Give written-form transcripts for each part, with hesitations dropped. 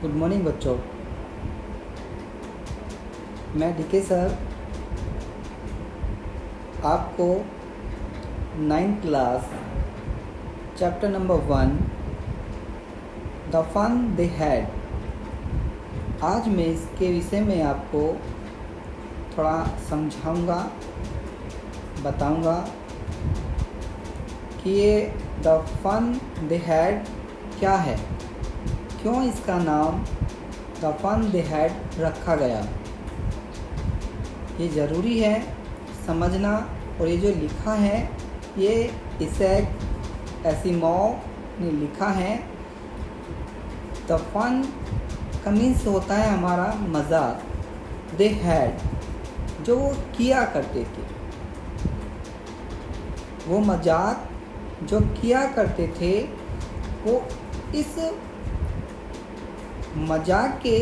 Good morning बच्चों। मैं DK sir आपको 9th class chapter number 1 the fun they had, आज मैं इसके विषय में आपको थोड़ा समझाऊंगा, बताऊंगा कि ये द फन दे हैड क्या है, क्यों इसका नाम द फन दे हैड रखा गया। ये ज़रूरी है समझना। और ये जो लिखा है ये इसैक एसिमोव ने लिखा है। द फन का मीन्स होता है हमारा मजाक, दे हैड जो वो किया करते थे, वो मजाक जो किया करते थे, वो इस मजाक के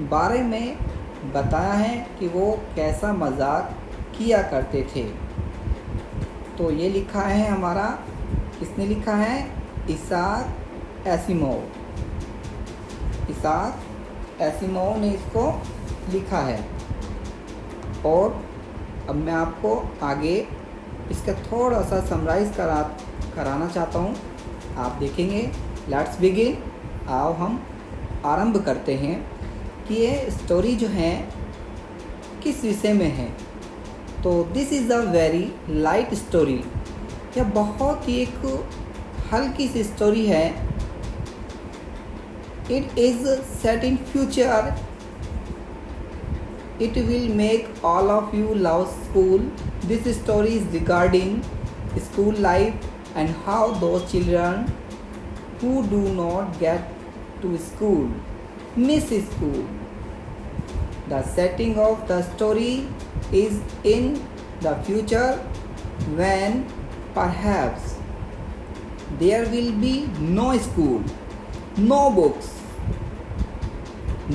बारे में बताया है कि वो कैसा मजाक किया करते थे। तो ये लिखा है हमारा, किसने लिखा है? इसैक एसिमोव। इसैक एसिमोव ने इसको लिखा है। और अब मैं आपको आगे इसका थोड़ा सा समराइज़ कराना चाहता हूँ। आप देखेंगे। Let's begin. आओ हम आरंभ करते हैं कि ये स्टोरी जो है किस विषय में है। तो this is a very light story. यह बहुत ही एक हल्की सी स्टोरी है। It is set in future. It will make all of you love school. This story is regarding school life and how those children who do not get to school miss school. The setting of the story is in the future when perhaps there will be no school, no books.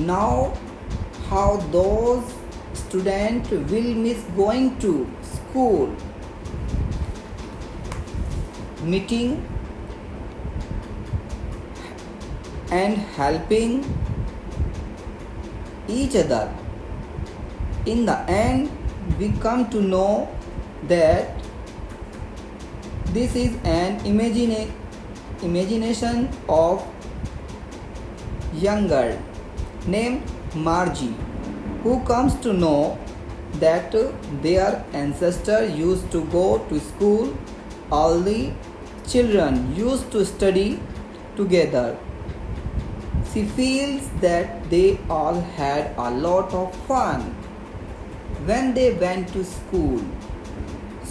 Now how those students will miss going to school, meeting and helping each other. In the end, we come to know that this is an imagination of young girl named Margie, who comes to know that their ancestor used to go to school. All the children used to study together. She feels that they all had a lot of fun when they went to school.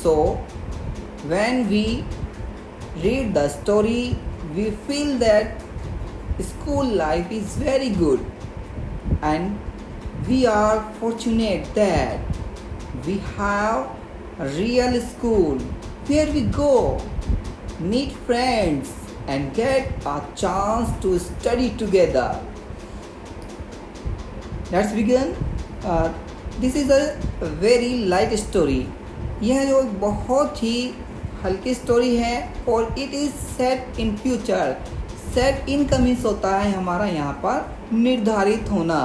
So, when we read the story, we feel that school life is very good, and we are fortunate that we have a real school where we go, meet friends, and get a chance to study together. Let's begin. This is a very light story. यह जो बहुत ही हल्की story है और it is set in future. Set in का means होता है हमारा यहाँ पर निर्धारित होना।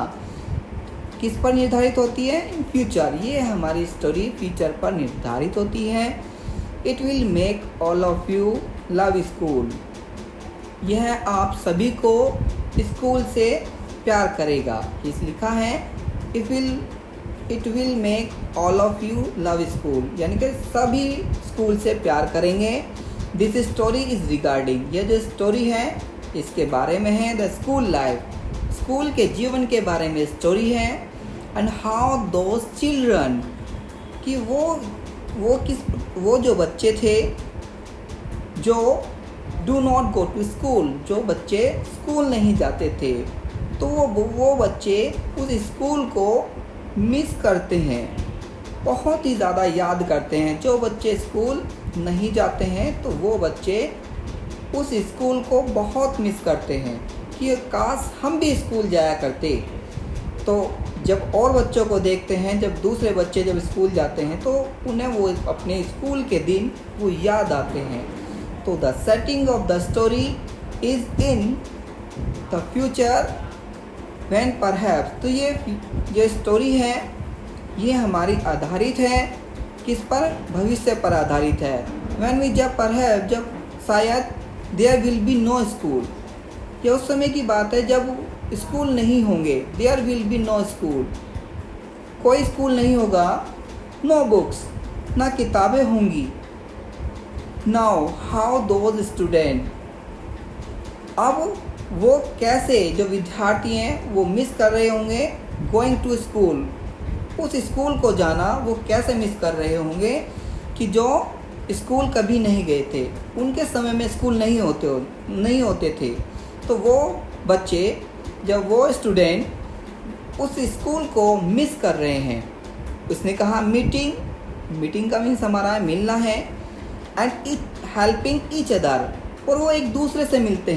किस पर निर्धारित होती है? In future. ये हमारी स्टोरी फ्यूचर पर निर्धारित होती है। It will make all of you love school. यह आप सभी को स्कूल से प्यार करेगा। इस लिखा है it will make all of you love school, यानी कि सभी स्कूल से प्यार करेंगे। दिस स्टोरी इज रिगार्डिंग, यह जो स्टोरी है इसके बारे में है द स्कूल लाइफ, स्कूल के जीवन के बारे में स्टोरी है। एंड हाउ दोज चिल्ड्रन, कि वो जो बच्चे थे जो do not go to school, जो बच्चे स्कूल नहीं जाते थे, तो वो बच्चे उस स्कूल को मिस करते हैं, बहुत ही ज़्यादा याद करते हैं। जो बच्चे स्कूल नहीं जाते हैं तो वो बच्चे उस स्कूल को बहुत मिस करते हैं कि काश हम भी स्कूल जाया करते। तो जब और बच्चों को देखते हैं, जब दूसरे बच्चे जब स्कूल जाते हैं तो उन्हें वो अपने स्कूल के दिन वो याद आते हैं। तो the setting of the story is in the future when perhaps, तो ये जो स्टोरी है ये हमारी आधारित है किस पर, भविष्य पर आधारित है। व्हेन वी, जब परहैप्स, जब शायद, there will be no school, ये उस समय की बात है जब स्कूल नहीं होंगे। There will be no school, कोई स्कूल नहीं होगा। नो बुक्स, ना किताबें होंगी। नाउ हाउ दोज स्टूडेंट, अब वो कैसे, जो विद्यार्थी हैं वो मिस कर रहे होंगे गोइंग टू स्कूल, उस स्कूल को जाना वो कैसे मिस कर रहे होंगे कि जो स्कूल कभी नहीं गए थे, उनके समय में स्कूल नहीं होते थे। तो वो बच्चे, जब वो स्टूडेंट उस स्कूल को मिस कर रहे हैं। उसने कहा मीटिंग का मीन्स हमारा मिलना है, एंड हेल्पिंग ईच अदर, और वो एक दूसरे से मिलते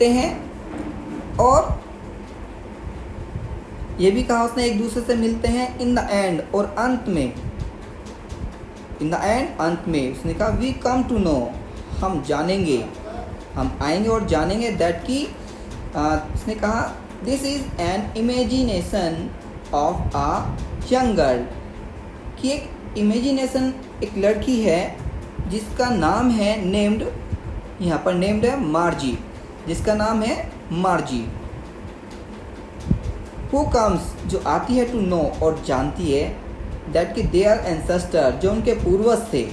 हैं और ये भी कहा उसने एक दूसरे से मिलते हैं। इन द एंड, और अंत में, अंत में उसने कहा वी कम टू नो, हम जानेंगे, हम आएंगे और जानेंगे दैट की, उसने कहा this is an imagination of a young girl, कि एक इमेजिनेशन, एक लड़की है जिसका नाम है नेम्ड, यहाँ पर नेम्ड है मार्जी, जिसका नाम है मार्जी। हु कम्स, जो आती है, टू नो, और जानती है, दैट कि देयर एंसेस्टर, जो उनके पूर्वज थे,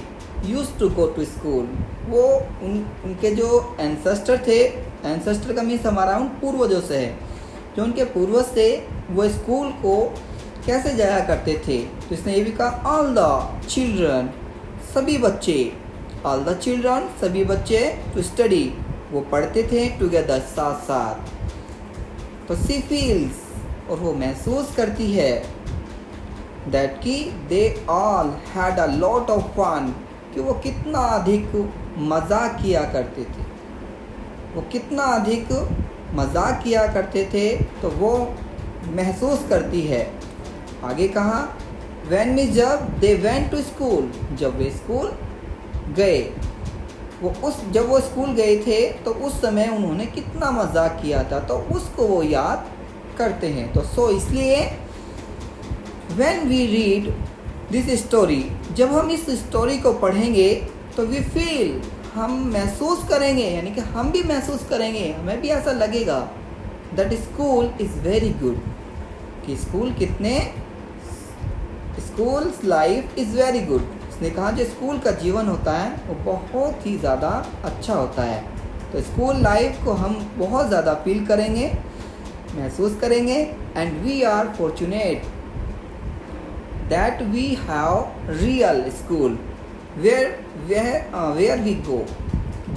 use to go to school, वो उनके जो एंसेस्टर थे, एंसेस्टर का मीन्स हमारा उन पूर्वजों से है, जो उनके पूर्वज थे वो स्कूल को कैसे जाया करते थे। तो इसने ये भी कहा ऑल द चिल्ड्रन, सभी बच्चे, ऑल द चिल्ड्रन, सभी बच्चे, टू स्टडी, वो पढ़ते थे, टुगेदर, साथ साथ। तो सी फील्स, और वो महसूस करती है, दैट कि they all had a lot of fun, कि वो कितना अधिक मजाक किया करते थे, तो वो महसूस करती है। आगे कहा व्हेन मी, जब दे वेंट टू स्कूल, जब वे स्कूल गए, जब वो स्कूल गए थे तो उस समय उन्होंने कितना मजाक किया था, तो उसको वो याद करते हैं। तो सो इसलिए when we read this story, जब हम इस स्टोरी को पढ़ेंगे तो वी फील, हम महसूस करेंगे, यानी कि हम भी महसूस करेंगे, हमें भी ऐसा लगेगा that school is very good, कि schools life is very good. उसने कहा जो स्कूल का जीवन होता है वो बहुत ही ज़्यादा अच्छा होता है। तो स्कूल लाइफ को हम बहुत ज़्यादा फील करेंगे, महसूस करेंगे। And we are fortunate that we have real school where we go,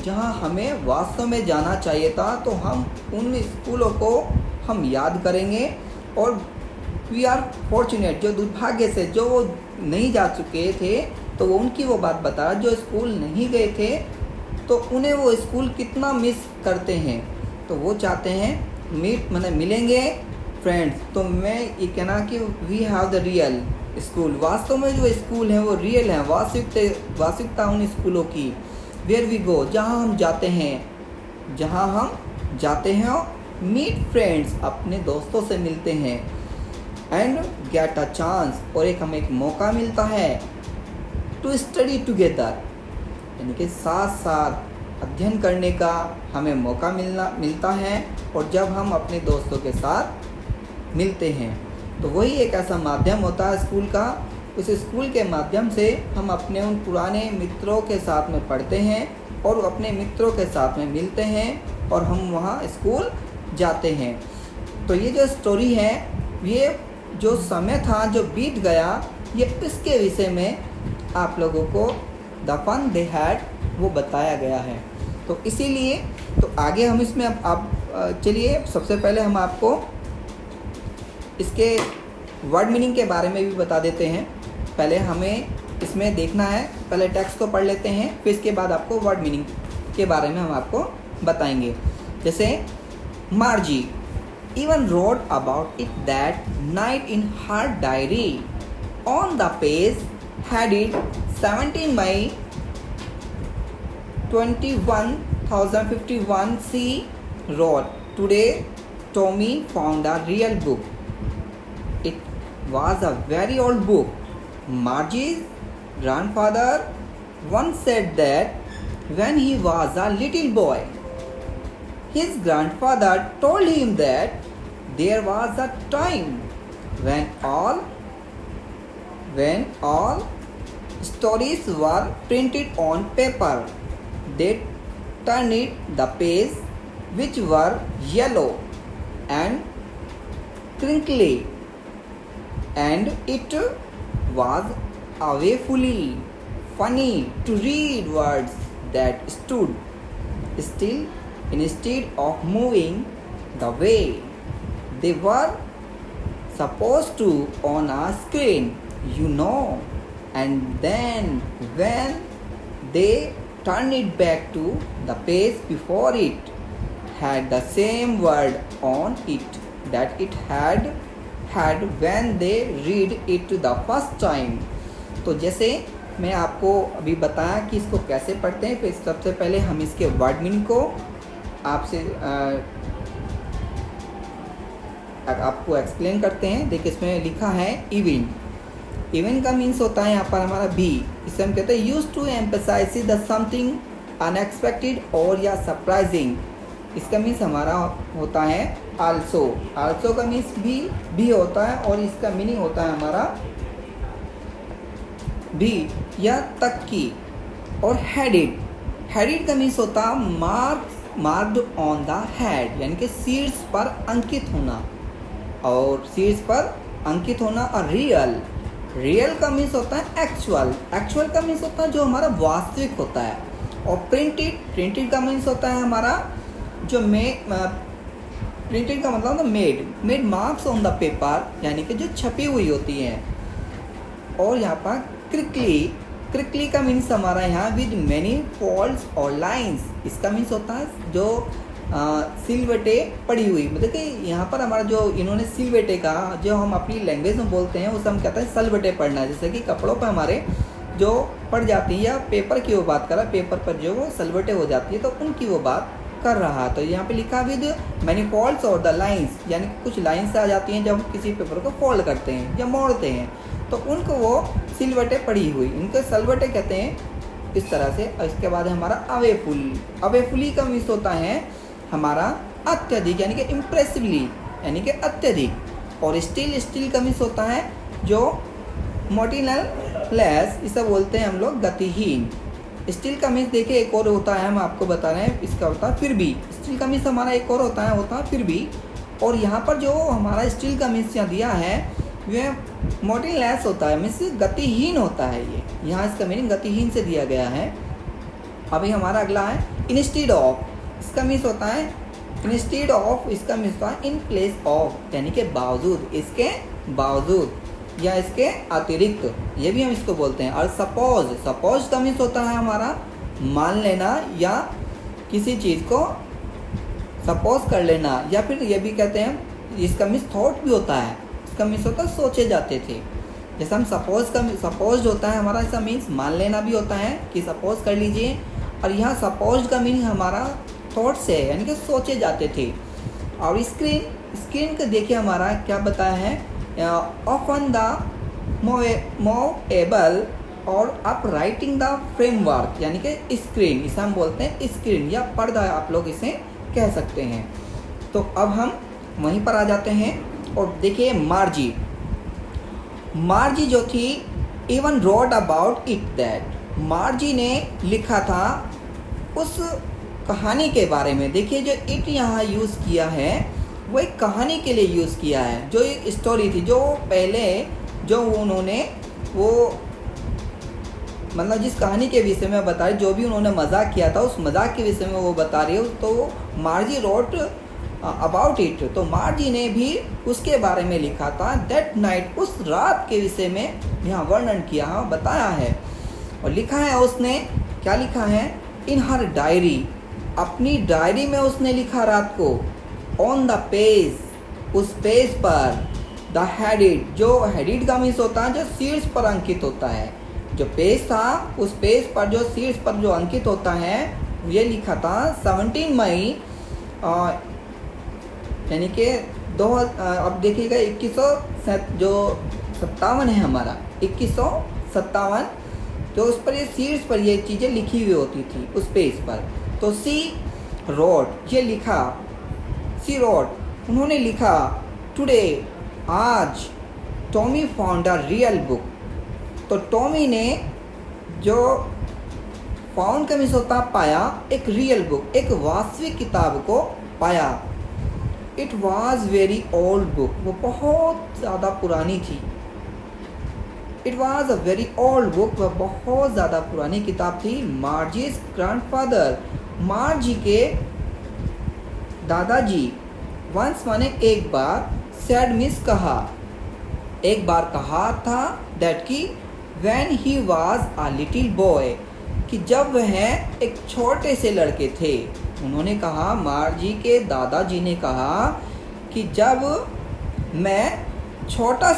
जहाँ हमें वास्तव में जाना चाहिए था, तो हम उन स्कूलों को हम याद करेंगे। और वी आर फॉर्चुनेट, जो दुर्भाग्य से जो वो नहीं जा चुके थे, तो वो उनकी वो बात बता, जो स्कूल नहीं गए थे तो उन्हें वो स्कूल कितना मिस करते हैं। तो वो चाहते हैं मिलेंगे फ्रेंड्स। तो मैं ये कहना कि we have the real school, वास्तव में जो स्कूल है वो रियल है, वास्तविकता उन स्कूलों की। वेयर वी गो, जहाँ हम जाते हैं, मीट फ्रेंड्स, अपने दोस्तों से मिलते हैं। एंड गेट अ चांस, और हमें एक मौका मिलता है, टू स्टडी टुगेदर, यानी कि साथ साथ अध्ययन करने का हमें मौका मिलता है। और जब हम अपने दोस्तों के साथ मिलते हैं, तो वही एक ऐसा माध्यम होता है स्कूल का। उस स्कूल के माध्यम से हम अपने उन पुराने मित्रों के साथ में पढ़ते हैं और अपने मित्रों के साथ में मिलते हैं, और हम वहाँ स्कूल जाते हैं। तो ये जो स्टोरी है, ये जो समय था जो बीत गया, ये इसके विषय में आप लोगों को द फन दे हैड वो बताया गया है। तो इसीलिए तो आगे हम इसमें आप चलिए सबसे पहले हम आपको इसके वर्ड मीनिंग के बारे में भी बता देते हैं। पहले हमें इसमें देखना है, पहले टेक्स्ट को पढ़ लेते हैं, फिर इसके बाद आपको वर्ड मीनिंग के बारे में हम आपको बताएंगे। जैसे मार्जी even wrote about it that night in her diary. On the page headed 17 May 21,051, she wrote, Today, Tommy found a real book. It was a very old book. Margie's grandfather once said that when he was a little boy, his grandfather told him that there was a time when all stories were printed on paper. They turned the pages, which were yellow and crinkly, and it was awfully funny to read words that stood still instead of moving the way they were supposed to on a screen, and then when they turned it back to the page before it had the same word on it that it had when they read it the first time. तो जैसे मैं आपको अभी बताया कि इसको कैसे पढ़ते हैं, फिर सबसे पहले हम इसके वर्ड मीनिंग को आपको एक्सप्लेन करते हैं। देखिए इसमें लिखा है इवन का मीन्स होता है यहाँ पर हमारा भी, इसे हम कहते हैं use to emphasise the something unexpected और या सरप्राइजिंग। इसका मीन्स हमारा होता है आल्सो का मीन्स भी होता है, और इसका मीनिंग होता है हमारा भी या तक की। और हेडेड का मीन्स होता है मार्क्ड ऑन द हेड, यानी कि शीर्ष पर अंकित होना, और शीर्ष पर अंकित होना। और रियल का मीन्स होता है एक्चुअल का मीन्स होता है जो हमारा वास्तविक होता है। और प्रिंटेड का मीन्स होता है हमारा जो प्रिंटेड का मतलब made marks on the paper, यानी कि जो छपी हुई होती हैं। और यहाँ पर क्रिकली का मीन्स हमारा यहाँ विद मैनी फॉल्ट्स और लाइंस, इसका मीन्स होता है जो सिलवटें पड़ी हुई, मतलब कि यहाँ पर हमारा जो इन्होंने सिलवटे का जो हम अपनी लैंग्वेज में बोलते हैं उसे हम कहते हैं सलवटे पढ़ना, जैसे कि कपड़ों पर हमारे जो पड़ जाती है, या पेपर की वो बात कर रहा है, पेपर पर जो वो सलवटे हो जाती है तो उनकी वो बात कर रहा है। तो यहाँ पे लिखा विद मैनी फॉल्ट्स और द लाइंस, यानी कि कुछ लाइंस आ जाती हैं जब हम किसी पेपर को फोल्ड करते हैं या मोड़ते हैं तो उनको वो सिलवटें पड़ी हुई, उनको सलवटे कहते हैं इस तरह से। और इसके बाद हमारा अवेफुली का मीन्स होता है हमारा अत्यधिक, यानी कि इम्प्रेसिवली, यानी कि अत्यधिक। और स्टिल का मीन्स होता है जो मोटिनलेस, इसे बोलते हैं हम लोग गतिहीन। स्टिल का मीन्स देखिए एक और होता है, हम आपको बता रहे हैं, इसका होता है फिर भी। स्टिल का मीन्स हमारा एक और होता है फिर भी। और यहाँ पर जो हमारा स्टिल का मीन्स यहाँ दिया है वह मोटिनलेस होता है, मीन्स गतिहीन होता है। ये यहाँ इसका मीनिंग गतिहीन से दिया गया है। अभी हमारा अगला है इंस्टेड ऑफ, इसका मीन्स होता है इंस्टेड ऑफ, इसका मीन्स होता है इन प्लेस ऑफ, यानी कि बावजूद, इसके बावजूद या इसके अतिरिक्त, ये भी हम इसको बोलते हैं। और सपोज का मीन्स होता है हमारा मान लेना या किसी चीज़ को सपोज कर लेना, या फिर ये भी कहते हैं इसका मीन्स थॉट भी होता है, इसका मीन्स होता है सोचे जाते थे। जैसे हम सपोज होता है हमारा, इसका मीन्स मान लेना भी होता है कि सपोज कर लीजिए। और यहाँ सपोज का मीनिंग हमारा थॉट से है, यानी कि सोचे जाते थे। और स्क्रीन का देखिए हमारा क्या बताया है, ऑफन द मूवेबल और अप राइटिंग द फ्रेमवर्क, यानी कि स्क्रीन, इसे हम बोलते हैं स्क्रीन या पर्दा, आप लोग इसे कह सकते हैं। तो अब हम वहीं पर आ जाते हैं और देखिए मार्जी जो थी even wrote about it that, मार्जी ने लिखा था उस कहानी के बारे में। देखिए जो इट यहाँ यूज़ किया है वो एक कहानी के लिए यूज़ किया है, जो एक स्टोरी थी जो पहले जो उन्होंने वो मतलब जिस कहानी के विषय में बता रही, जो भी उन्होंने मजाक किया था उस मजाक के विषय में वो बता रही है। तो मार्जी रोट अबाउट इट, तो मार्जी ने भी उसके बारे में लिखा था। दैट नाइट, उस रात के विषय में यहाँ वर्णन किया है, बताया है। और लिखा है उसने, क्या लिखा है, इन हर डायरी, अपनी डायरी में उसने लिखा रात को। ऑन द पेज, उस पेज पर। द हेडेड, जो हेडेड का मीन्स होता है जो शीर्ष पर अंकित होता है। जो पेज था उस पेज पर जो शीर्ष पर जो अंकित होता है ये लिखा था 17 मई यानी कि अब देखिएगा 2157 है हमारा 2157, तो उस पर ये सीड्स पर ये चीज़ें लिखी हुई होती थी उस पेज पर। तो सी रोड, ये लिखा, सी रोड, उन्होंने लिखा, टुडे, आज, Tommy found a real book. तो टॉमी ने जो फाउंड का मीन्स होता पाया, एक रियल बुक, एक वास्तविक किताब को पाया। It was very old book, वो बहुत ज़्यादा पुरानी थी। It was a very old book, वह बहुत ज़्यादा पुरानी किताब थी। मार्जीज ग्रैंडफादर, मार्जी के दादाजी, वंस माने एक बार, सैड मिस कहा, एक बार कहा था, दैट कि when he was a little boy, कि जब वह एक छोटे से लड़के थे। उन्होंने कहा, मार्जी के दादाजी ने कहा कि जब मैं छोटा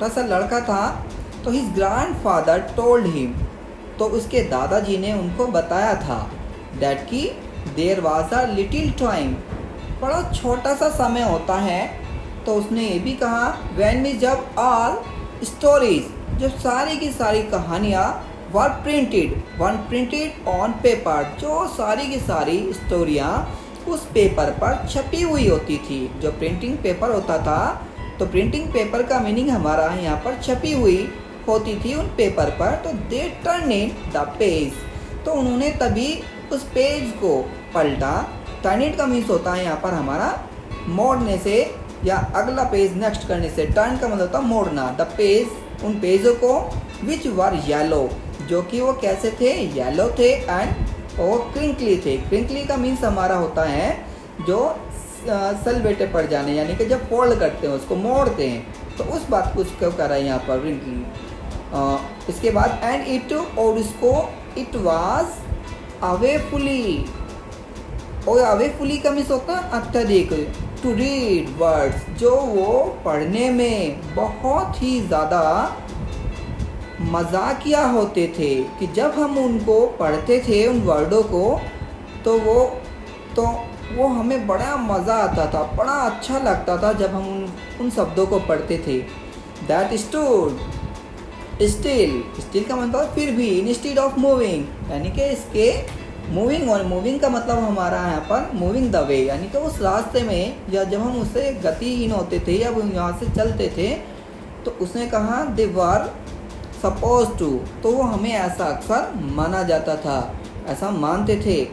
सा लड़का था, तो हिज ग्रैंडफादर टोल्ड हिम, तो उसके दादाजी ने उनको बताया था, दैट कि there was a little time, बड़ा छोटा सा समय होता है। तो उसने ये भी कहा, व्हेन मी, जब ऑल स्टोरीज, जब सारी की सारी कहानियाँ वर प्रिंटेड ऑन पेपर, जो सारी की सारी स्टोरियाँ उस पेपर पर छपी हुई होती थी। जो प्रिंटिंग पेपर होता था, तो प्रिंटिंग पेपर का मीनिंग हमारा यहाँ पर छपी हुई होती थी उन पेपर पर। तो they turn in the page, तो उन्होंने तभी उस पेज को पलटा। टर्न इट का मीन्स होता है यहाँ पर हमारा मोड़ने से या अगला पेज नेक्स्ट करने से। टर्न का मतलब होता है मोड़ना। द पेज, उन पेजों को, विच वर येलो, जो कि वो कैसे थे, येलो थे, एंड और क्रिंकली थे। क्रिंकली का मीन्स हमारा होता है जो सलबेटे पड़ जाने, यानी कि जब फोल्ड करते हैं उसको मोड़ते हैं, तो उस बात को उसको कर रहा है यहाँ पर क्रिंकली। इसके बाद एंड इट, और उसको, इट वाज अवेफुली, और अवेफुली का मीन्स होता है अत्यधिक। टू रीड वर्ड्स, जो वो पढ़ने में बहुत ही ज़्यादा मजाकिया होते थे, कि जब हम उनको पढ़ते थे उन वर्डों को, तो वो हमें बड़ा मज़ा आता था, बड़ा अच्छा लगता था जब हम उन शब्दों को पढ़ते थे। दैट स्टूड स्टिल का मतलब फिर भी, इंस्टीड ऑफ मूविंग, यानी कि इसके मूविंग, और मूविंग का मतलब हमारा यहाँ पर मूविंग द वे, यानी कि उस रास्ते में, या जब हम उससे गतिहीन होते थे या वो यहाँ से चलते थे, तो उसने कहा दे वर सपोज टू, तो वो हमें ऐसा अक्सर माना जाता था, ऐसा मानते थे।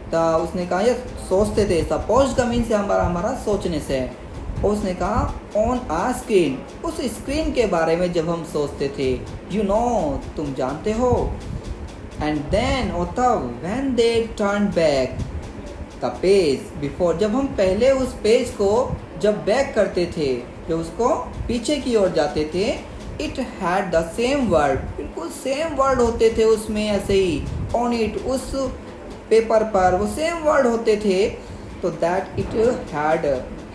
तो उसने कहा ये सोचते थे, सपोज का मीन से हमारा सोचने से। और उसने कहा ऑन आ स्क्रीन, उस स्क्रीन के बारे में जब हम सोचते थे, यू नो, तुम जानते हो। एंड देन होता when they turn back the page before, जब हम पहले उस पेज को जब बैक करते थे, जब उसको पीछे की ओर जाते थे, it had the same word, बिल्कुल सेम वर्ड होते थे उसमें ऐसे ही। ऑन इट, उस पेपर पर वो सेम वर्ड होते थे। तो that it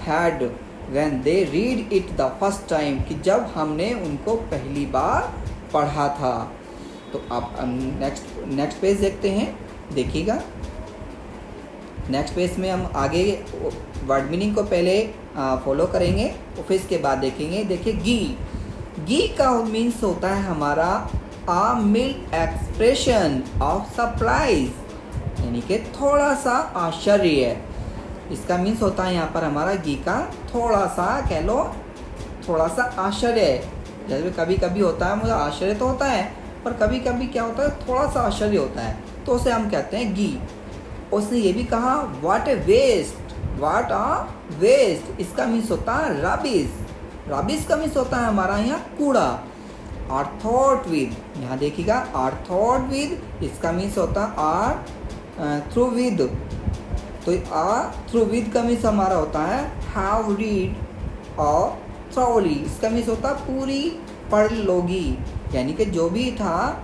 had when they read it the first time, कि जब हमने उनको पहली बार पढ़ा था। तो अब नेक्स्ट पेज देखते हैं, देखिएगा। नेक्स्ट पेज में हम आगे वर्ड मीनिंग को पहले फॉलो करेंगे और फिर इसके बाद देखेंगे। देखिए गी का मीन्स होता है हमारा आ मिल्ड एक्सप्रेशन ऑफ सरप्राइज, यानी कि थोड़ा सा आश्चर्य। इसका मीन्स होता है यहाँ पर हमारा गी का थोड़ा सा, कह लो थोड़ा सा आश्चर्य। जैसे कभी कभी होता है, मुझे आश्चर्य तो होता है, पर कभी कभी क्या होता है, थोड़ा सा आश्चर्य होता है, तो उसे हम कहते हैं गी। उसने ये भी कहा व्हाट आ वेस्ट, इसका मीन्स होता है रबिश का मीन्स होता है हमारा यहाँ कूड़ा। आर थॉट विद, यहाँ देखिएगा, आर थॉट विद, इसका मीन्स होता है आर थ्रू विद। तो आर थ्रू विद का मीन्स हमारा होता है हैव रीड और थ्रोली, इसका मीन्स होता है पूरी पढ़ लोगी, यानी कि जो भी था,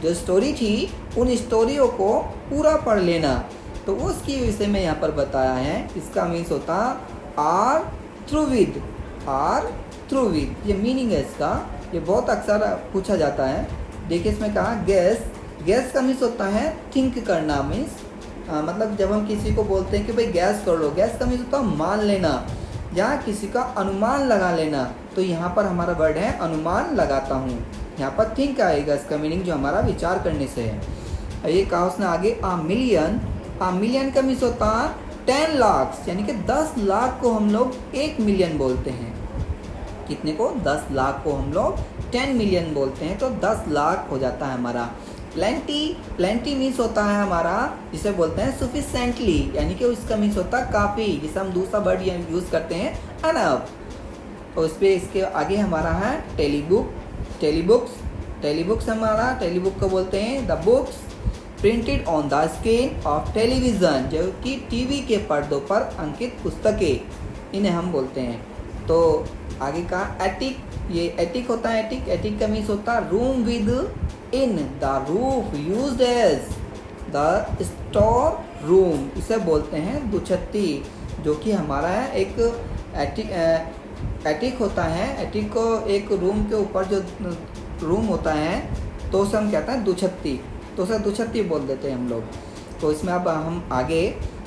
जो स्टोरी थी, उन स्टोरियों को पूरा पढ़ लेना। तो उसकी विषय में यहाँ पर बताया है। इसका मीन्स होता आर थ्रू विद, ये मीनिंग है इसका। ये बहुत अक्सर पूछा जाता है। देखिए इसमें कहा गैस का मीन्स होता है थिंक करना, मीन्स मतलब जब हम किसी को बोलते हैं कि भाई गैस कर लो, गैस का मीन्स होता है मान लेना या किसी का अनुमान लगा लेना। तो यहाँ पर हमारा वर्ड है अनुमान लगाता हूँ। यहाँ पर थिंक आएगा इसका मीनिंग, जो हमारा विचार करने से है। ये कहा उसने आगे आ मिलियन का मीन्स होता है 10 लाख, यानी कि 10 लाख को हम लोग 1 मिलियन बोलते हैं। कितने को? 10 लाख को हम लोग 10 मिलियन बोलते हैं, तो 10 लाख हो जाता है हमारा। प्लेंटी मीन्स होता है हमारा जिसे बोलते हैं सफिशिएंटली, यानी कि उसका मीन्स होता है काफ़ी, जिसे हम दूसरा वर्ड यूज़ करते हैं अनफ। और उस पर इसके आगे हमारा है टेलीबुक्स हमारा, टेलीबुक को बोलते हैं the books printed on the screen of television, जो कि टीवी के पर्दों पर अंकित पुस्तकें, इन्हें हम बोलते हैं। तो आगे का एटिक, ये एटिक होता है। एटिक का मीन्स होता है room within the roof used as the store room, इसे बोलते हैं दुछत्ती, जो कि हमारा है एक एटिक होता है। एटिक को एक रूम के ऊपर जो रूम होता है तो उसे हम कहते हैं दुछत्ती, तो उसे दुछत्ती बोल देते हैं हम लोग। तो इसमें अब हम आगे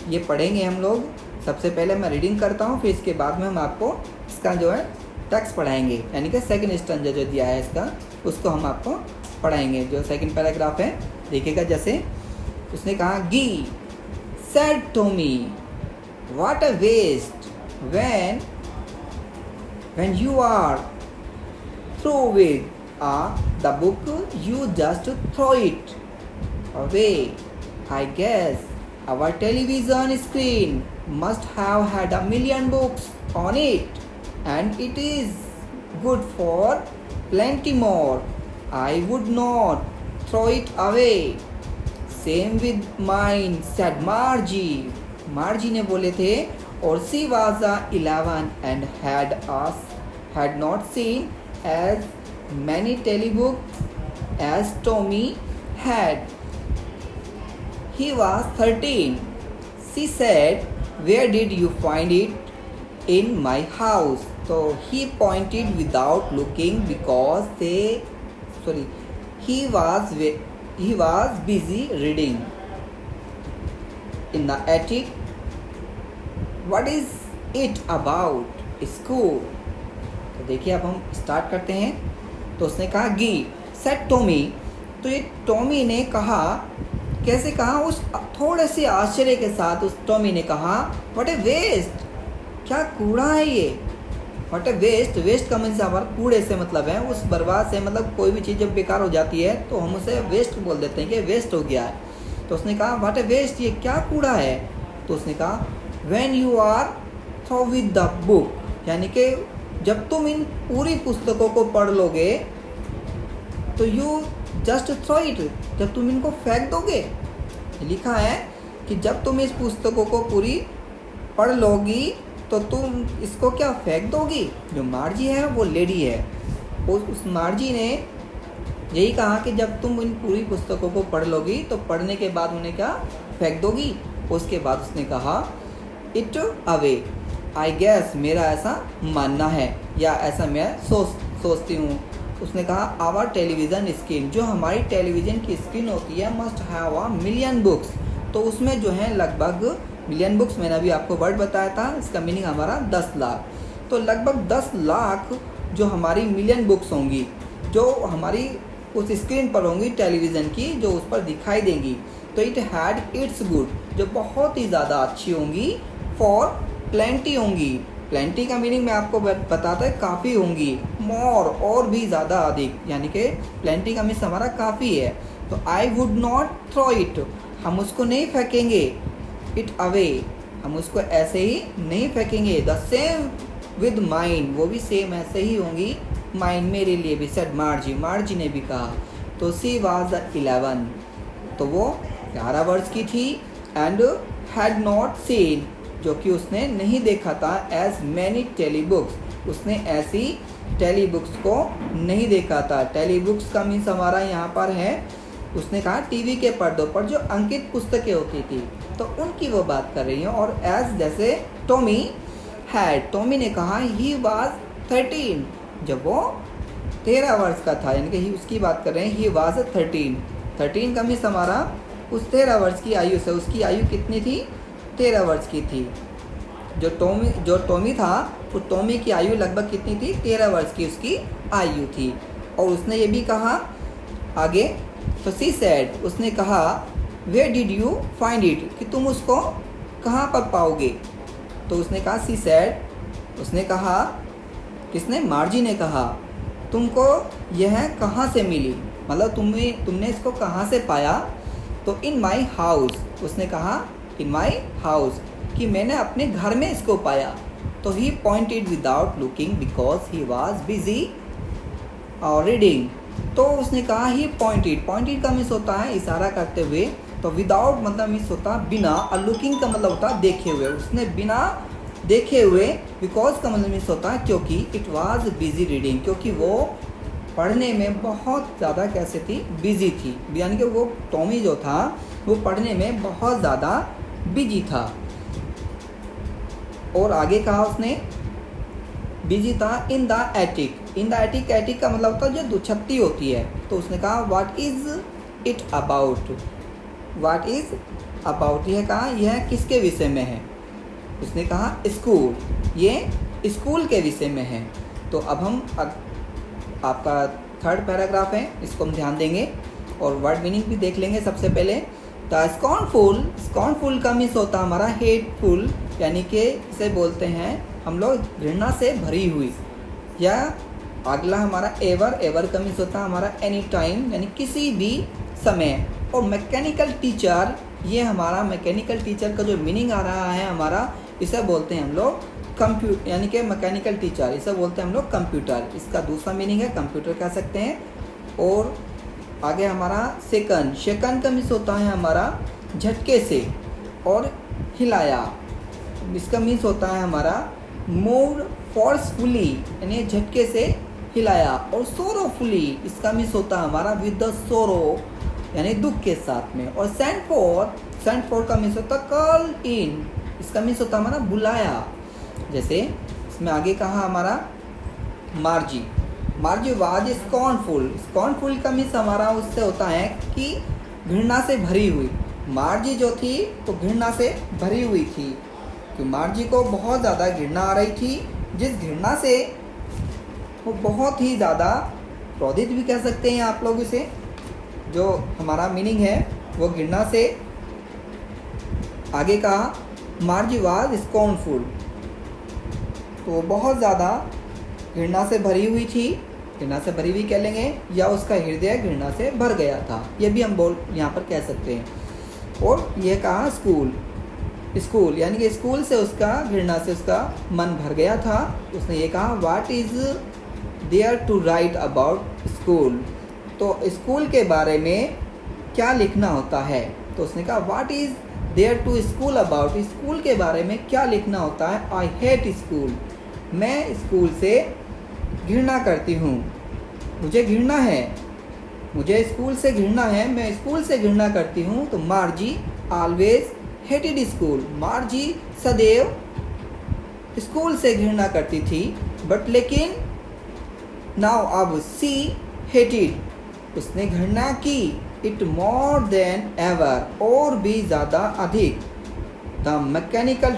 ये पढ़ेंगे हम लोग। सबसे पहले मैं रीडिंग करता हूँ, फिर इसके बाद में हम आपको इसका जो है टेक्स्ट पढ़ाएंगे, यानी कि सेकंड स्टैंजा जो दिया है इसका, उसको हम आपको पढ़ाएंगे। जो सेकंड पैराग्राफ है देखिएगा, जैसे उसने कहा गी said Tommy what a waste when you are through with the book you just throw it away. I guess our television screen must have had a million books on it, and it is good for plenty more. I would not throw it away. Same with mine, said Margie. Margie ने बोले थे, और she was 11 and had not seen as many telebooks as Tommy had. He was 13. She said, where did you find it? In my house. So he pointed without looking because he was busy reading. In the attic. What is it about? School. तो देखिए अब हम start करते हैं। तो उसने कहा गी सेड टॉमी, तो ये टॉमी ने कहा, कैसे कहा? उस थोड़े से आश्चर्य के साथ उस टॉमी ने कहा व्हाट ए वेस्ट, क्या कूड़ा है ये। व्हाट ए वेस्ट का मतलब हमारा कूड़े से मतलब है, उस बर्बाद से, मतलब कोई भी चीज़ जब बेकार हो जाती है तो हम उसे वेस्ट बोल देते हैं कि वेस्ट हो गया है। तो उसने कहा व्हाट ए वेस्ट, ये क्या कूड़ा है। तो उसने कहा when you are through with the book, यानी कि जब तुम इन पूरी पुस्तकों को पढ़ लोगे तो you just throw it, जब तुम इनको फेंक दोगे। लिखा है कि जब तुम इस पुस्तकों को पूरी पढ़ लोगी तो तुम इसको क्या फेंक दोगी। जो मार्जी है वो लेडी है, उस मार्जी ने यही कहा कि जब तुम इन पूरी पुस्तकों को पढ़ लोगी तो पढ़ने के बाद उन्हें क्या फेंक दोगी। उसके बाद उसने कहा इट अवे। आई गैस, मेरा ऐसा मानना है या ऐसा मैं सोचती हूँ। उसने कहा आवर टेलीविज़न स्क्रीन, जो हमारी टेलीविज़न की स्क्रीन होती है, must have a million books, तो उसमें जो है लगभग मिलियन बुक्स, मैंने अभी आपको वर्ड बताया था, इसका मीनिंग हमारा 10 लाख। तो लगभग 10 लाख जो हमारी मिलियन बुक्स होंगी, जो हमारी उस स्क्रीन पर होंगी टेलीविज़न की, जो उस पर दिखाई देंगी। तो इट हैड इट्स गुड, जो बहुत ही ज़्यादा अच्छी होंगी, फॉर प्लेंटी होंगी। प्लेंटी का मीनिंग मैं आपको बताता है काफ़ी होंगी, मोर और भी ज़्यादा अधिक, यानी कि प्लेंटी का मीन्स हमारा काफ़ी है। तो I would not throw it, हम उसको नहीं फेंकेंगे। इट अवे, हम उसको ऐसे ही नहीं फेंकेंगे। द सेम विद माइन, वो भी सेम ऐसे ही होंगी, माइन मेरे लिए भी, सेड मार्जी ने भी कहा। तो सी वाज 11, तो वो 11 वर्ष की थी। एंड हैड नॉट सीन, जो कि उसने नहीं देखा था, एज मैनी टेलीबुक्स, उसने ऐसी टेलीबुक्स को नहीं देखा था। टेलीबुक्स का मीन्स हमारा यहाँ पर है, उसने कहा टीवी के पर्दों पर जो अंकित पुस्तकें होती थी, तो उनकी वो बात कर रही है। और एज जैसे टॉमी हैड, टॉमी ने कहा ही वाज 13, जब वो 13 वर्ष का था, यानी कि उसकी बात कर रहे हैं। ही वाज 13 का मीन्स हमारा उस 13 वर्ष की आयु से, उसकी आयु कितनी थी? 13 वर्ष की थी। जो टॉमी था, उस टॉमी की आयु लगभग कितनी थी? 13 वर्ष की उसकी आयु थी। और उसने ये भी कहा आगे, तो सी सेड, उसने कहा, where did you find it, कि तुम उसको कहाँ पर पाओगे? तो उसने कहा, सी सेड, उसने कहा, किसने? मार्जी ने कहा, तुमको यह कहाँ से मिली, मतलब तुमने इसको कहाँ से पाया? तो इन माई हाउस, उसने कहा इन माई हाउस, कि मैंने अपने घर में इसको पाया। तो he pointed without looking because he was busy reading. तो उसने कहा ही पॉइंटेड का मिस होता है इशारा करते हुए, तो विदाउट मतलब मिस होता बिना, और लुकिंग का मतलब होता देखे हुए। उसने बिना देखे हुए, बिकॉज का मतलब मिस होता है क्योंकि, इट वाज बिजी रीडिंग, क्योंकि वो पढ़ने में बहुत ज़्यादा कैसे थी? बिजी थी। यानी कि वो टॉमी जो था वो पढ़ने में बहुत ज़्यादा बिजी था। और आगे कहा उसने, बिजी था in the attic. In the attic, attic का मतलब होता है जो दुछत्ती होती है। तो उसने कहा, what is it about, what is about, यह कहा यह किसके विषय में है? उसने कहा स्कूल, ये स्कूल के विषय में है। तो अब हम आपका थर्ड पैराग्राफ है, इसको हम ध्यान देंगे और वर्ड मीनिंग भी देख लेंगे। सबसे पहले द स्कॉर्नफुल का मिस होता हमारा हेटफुल, यानी कि इसे बोलते हैं हम लोग घृणा से भरी हुई। या अगला हमारा एवर का मिस होता है हमारा एनी टाइम, यानी किसी भी समय। और मैकेनिकल टीचर, ये हमारा मैकेनिकल टीचर का जो मीनिंग आ रहा है हमारा, इसे बोलते हैं हम लोग कंप्यूटर, यानी कि मैकेनिकल टीचर इसे बोलते हैं हम लोग कंप्यूटर। इसका दूसरा मीनिंग है कंप्यूटर कह सकते हैं। और आगे हमारा शेकन का मिस होता है हमारा झटके से और हिलाया। इसका मिस होता है हमारा मूव फोर्सफुली, यानी झटके से हिलाया। और सोरोफुली, इसका मिस होता है हमारा विद द सोरो, यानी दुख के साथ में। और सेंड फॉर का मिस होता कॉल इन, इसका मिस होता हमारा बुलाया। जैसे इसमें आगे कहा हमारा मार्जी वाज स्कॉर्नफुल का मिस हमारा उससे होता है कि घृणा से भरी हुई। मार्जी जो थी तो घृणा से भरी हुई थी, कि मार्जी को बहुत ज़्यादा घृणा आ रही थी, जिस घृणा से वो बहुत ही ज़्यादा क्रोधित भी कह सकते हैं आप लोग इसे। जो हमारा मीनिंग है वो घृणा से। आगे कहा मार्जी वाज स्कॉर्नफुल, तो बहुत ज़्यादा घृणा से भरी हुई थी, घृणा से भरी हुई कह लेंगे, या उसका हृदय घृणा से भर गया था, ये भी हम यहाँ पर कह सकते हैं। और यह कहा स्कूल, यानी कि स्कूल से उसका घृणा से उसका मन भर गया था। उसने ये कहा what is there to write about school, तो स्कूल के बारे में क्या लिखना होता है? तो उसने कहा what is there to school about, school के बारे में क्या लिखना होता है? आई हेट स्कूल, मैं स्कूल से घृणा करती हूँ, मुझे घृणा है, मुझे स्कूल से घृणा है, मैं स्कूल से घृणा करती हूँ। तो मार्जी ऑलवेज हेटेड स्कूल, मार्जी सदैव स्कूल से घृणा करती थी, बट लेकिन नाउ अब सी हेटेड, उसने घृणा की इट मोर देन एवर, और भी ज़्यादा अधिक। द मैकेनिकल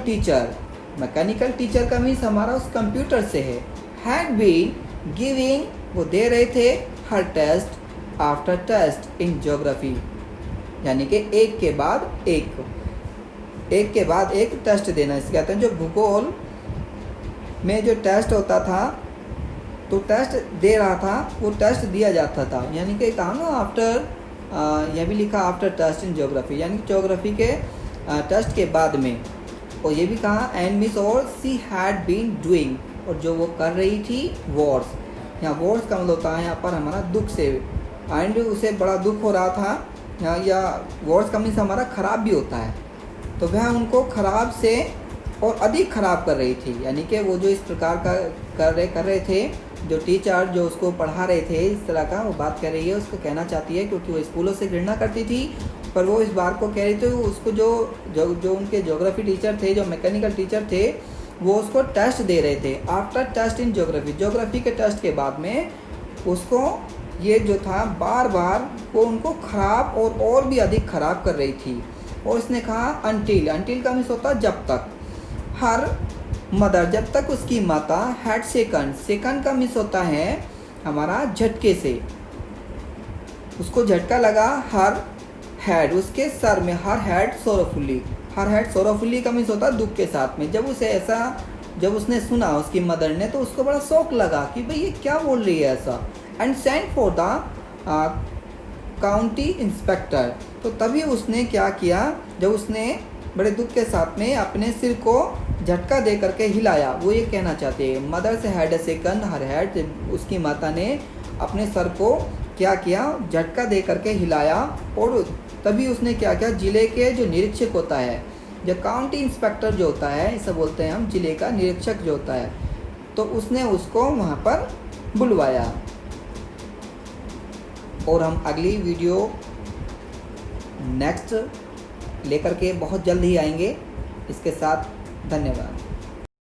टीचर का मीन्स हमारा उस कंप्यूटर से है। हैड बीन गिविंग, वो दे रहे थे हर test after test in geography, यानी कि एक के बाद एक टेस्ट देना। इसे कहते हैं जो भूगोल में जो टेस्ट होता था, तो टेस्ट दे रहा था, वो टेस्ट दिया जाता था। यानी कि कहा ना आफ्टर, यह भी लिखा आफ्टर टेस्ट इन ज्योग्राफी, यानी ज्योग्राफी के टेस्ट के बाद में। और ये भी कहा एंड मिस और सी हैड बीन डूइंग, और जो वो कर रही थी वॉर्स, यहाँ वॉर्स का मतलब होता है यहाँ पर हमारा दुख से, एंड उसे बड़ा दुख हो रहा था यहाँ, या वॉर्स का मीन्स हमारा ख़राब भी होता है, तो वह उनको ख़राब से और अधिक ख़राब कर रही थी। यानी कि वो जो इस प्रकार का कर रहे थे, जो टीचर जो उसको पढ़ा रहे थे, इस तरह का वो बात कर रही है, उसको कहना चाहती है, क्योंकि वो स्कूलों से घृणा करती थी, पर वो इस बात को कह रही थी उसको जो उनके ज्योग्राफी टीचर थे, जो मैकेनिकल टीचर थे, वो उसको टेस्ट दे रहे थे आफ्टर टेस्ट इन ज्योग्राफी के टेस्ट के बाद में उसको ये जो था बार बार वो उनको ख़राब और भी अधिक ख़राब कर रही थी। और उसने कहा अंटिल का मीन्स होता है जब तक। हर मदर, जब तक उसकी माता, हैड सेकंड का मीन्स होता है हमारा झटके से, उसको झटका लगा। हर हैड, उसके सर में, हर हैड सोरोफुली का मीन्स होता है दुख के साथ में। जब उसने सुना उसकी मदर ने, तो उसको बड़ा शौक लगा कि भाई ये क्या बोल रही है ऐसा। And sent for the county inspector, तो तभी उसने क्या किया, जब उसने बड़े दुख के साथ में अपने सिर को झटका दे करके हिलाया। वो ये कहना चाहते हैं मदर से had a second her had, उसकी माता ने अपने सर को क्या किया, झटका दे करके हिलाया। और तभी उसने क्या किया, जिले के जो निरीक्षक होता है, जो काउंटी इंस्पेक्टर जो होता है, इसे बोलते हैं हम, जिले का निरीक्षक जो होता है, तो उसने उसको वहाँ पर बुलवाया। और हम अगली वीडियो नेक्स्ट लेकर के बहुत जल्द ही आएंगे। इसके साथ धन्यवाद।